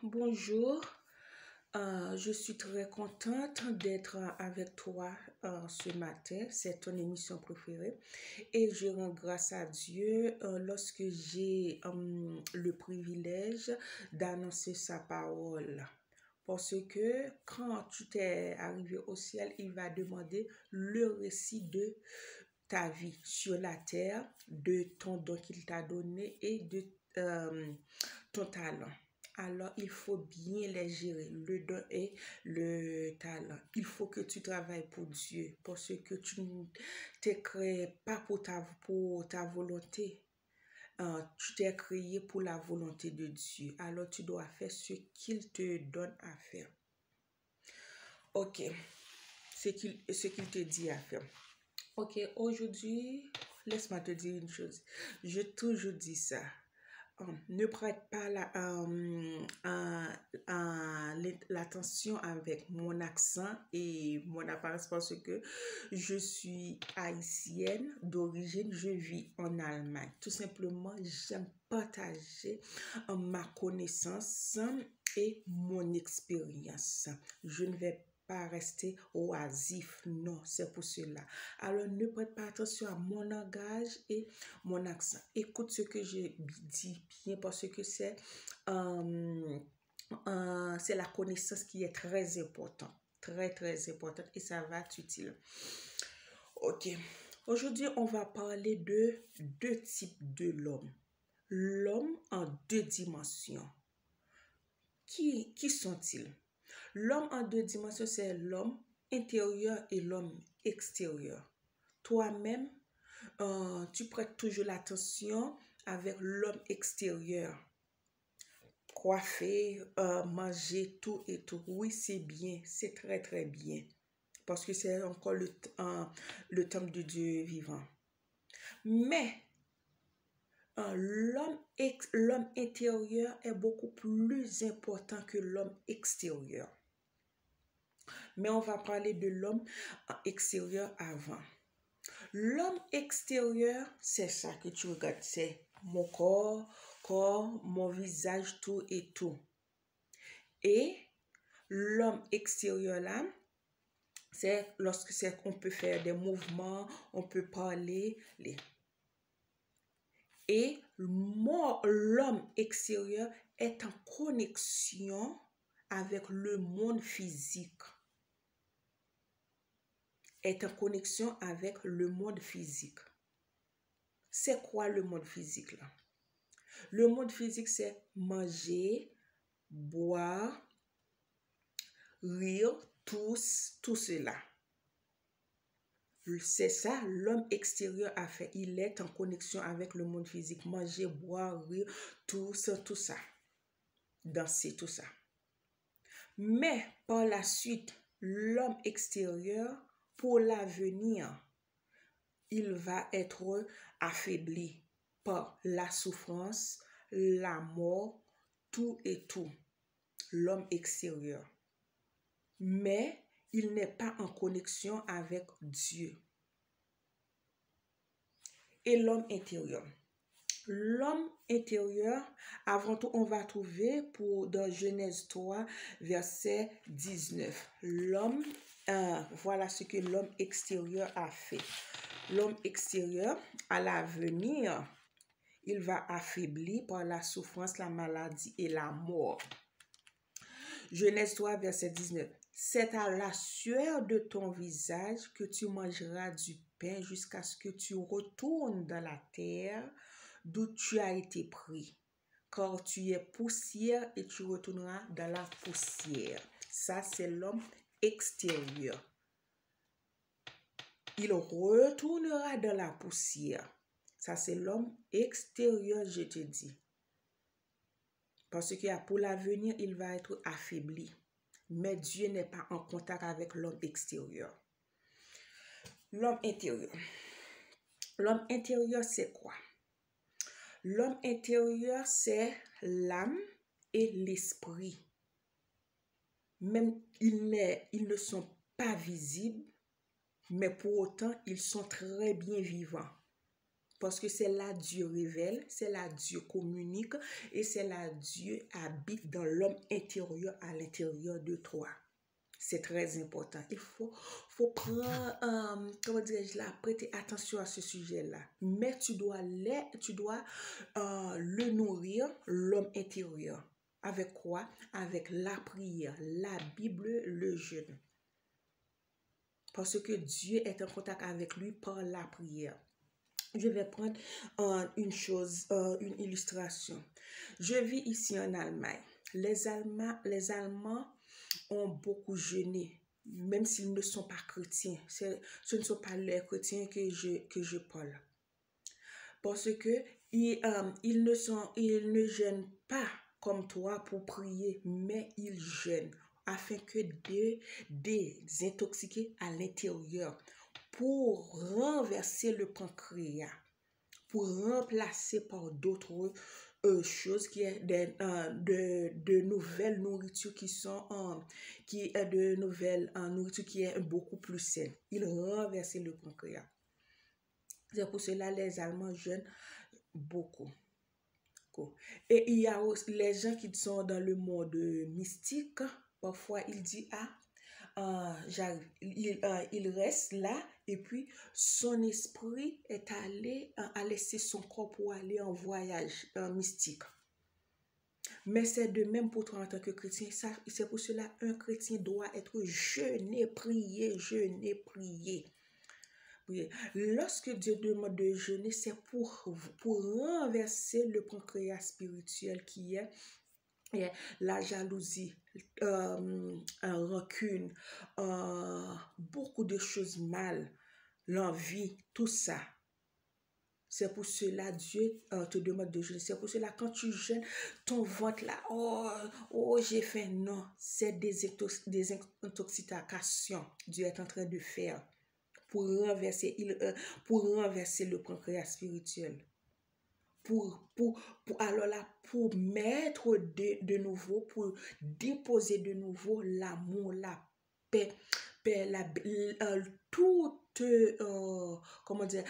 Bonjour. Je suis très contente d'être avec toi ce matin. C'est ton émission préférée. Et je rends grâce à Dieu lorsque j'ai le privilège d'annoncer sa parole. Parce que quand tu t'es arrivé au ciel, il va demander le récit de ta vie sur la terre, de ton don qu'il t'a donné et de ton talent. Alors, il faut bien les gérer, le don et le talent. Il faut que tu travailles pour Dieu parce que tu ne t'es créé pas pour ta volonté. Tu t'es créé pour la volonté de Dieu. Alors, tu dois faire ce qu'il te donne à faire. Ok, ce qu'il te dit à faire. Ok, aujourd'hui, laisse-moi te dire une chose. Je toujours dis ça. Ne prête pas l'attention avec mon accent et mon apparence parce que je suis haïtienne d'origine, je vis en Allemagne. Tout simplement, j'aime partager ma connaissance et mon expérience. Je ne vais pas rester oisif, non, c'est pour cela. Alors, ne prête pas attention à mon langage et mon accent. Écoute ce que je dis bien parce que c'est la connaissance qui est très importante. Très, très importante et ça va t'utile. Ok. Aujourd'hui, on va parler de deux types de l'homme. L'homme en deux dimensions. Qui sont-ils? L'homme en deux dimensions, c'est l'homme intérieur et l'homme extérieur. Toi-même, tu prêtes toujours l'attention avec l'homme extérieur. Coiffer, manger, tout et tout. Oui, c'est bien, c'est très très bien. Parce que c'est encore le temple de Dieu vivant. Mais l'homme intérieur est beaucoup plus important que l'homme extérieur. Mais on va parler de l'homme extérieur avant. L'homme extérieur, c'est ça que tu regardes, c'est mon corps, mon visage, tout et tout. Et l'homme extérieur là, c'est lorsque on peut faire des mouvements, on peut parler. Et l'homme extérieur est en connexion avec le monde physique. Est en connexion avec le monde physique. C'est quoi le monde physique là? Le monde physique, c'est manger, boire, rire, tout cela. C'est ça, l'homme extérieur a fait. Il est en connexion avec le monde physique. Manger, boire, rire, tout ça. Danser, tout ça. Mais par la suite, l'homme extérieur, pour l'avenir, il va être affaibli par la souffrance, la mort, tout et tout. L'homme extérieur. Mais il n'est pas en connexion avec Dieu. Et l'homme intérieur. L'homme intérieur, avant tout, on va trouver dans Genèse 3, verset 19. Voilà ce que l'homme extérieur a fait. L'homme extérieur, à l'avenir, il va affaiblir par la souffrance, la maladie et la mort. Genèse 3, verset 19. C'est à la sueur de ton visage que tu mangeras du pain jusqu'à ce que tu retournes dans la terre d'où tu as été pris. Car tu es poussière et tu retourneras dans la poussière. Ça, c'est l'homme extérieur. Il retournera dans la poussière. Ça, c'est l'homme extérieur, je te dis. Parce que pour l'avenir, il va être affaibli. Mais Dieu n'est pas en contact avec l'homme extérieur. L'homme intérieur. L'homme intérieur, c'est quoi? L'homme intérieur, c'est l'âme et l'esprit. Même ils ne sont pas visibles, mais pour autant, ils sont très bien vivants. Parce que c'est là Dieu révèle, c'est là Dieu communique et c'est là Dieu habite dans l'homme intérieur à l'intérieur de toi. C'est très important. Faut prendre, comment dirais-je là, prêter attention à ce sujet-là. Mais tu dois le nourrir, l'homme intérieur. Avec quoi? Avec la prière, la Bible, le jeûne. Parce que Dieu est en contact avec lui par la prière. Je vais prendre une illustration. Je vis ici en Allemagne. Les Allemands ont beaucoup jeûné, même s'ils ne sont pas chrétiens. Ce ne sont pas les chrétiens que je parle. Parce que ils ne jeûnent pas comme toi pour prier, mais ils jeûnent afin que désintoxiquer à l'intérieur pour renverser le pancréas, pour remplacer par d'autres choses qui est de nouvelles nourritures de nouvelles nourritures qui est beaucoup plus saine. Il renverse le pancréas. C'est pour cela les Allemands jeûnent beaucoup. Et il y a aussi les gens qui sont dans le monde mystique. Parfois ils disent j'arrive. Il reste là et puis son esprit est allé a laissé son corps pour aller en voyage mystique. Mais c'est de même pour toi en tant que chrétien. C'est pour cela un chrétien doit être jeûner, prier. Lorsque Dieu demande de jeûner, c'est pour renverser le pancréas spirituel qui est la jalousie, rancune, beaucoup de choses mal, l'envie, tout ça. C'est pour cela Dieu te demande de jeûner. C'est pour cela quand tu jeûnes, ton ventre là, j'ai faim. Non, c'est des intoxications Dieu est en train de faire pour renverser le pancréas spirituel. Alors là, pour mettre de nouveau, pour déposer de nouveau l'amour, la paix, toute, comment dire,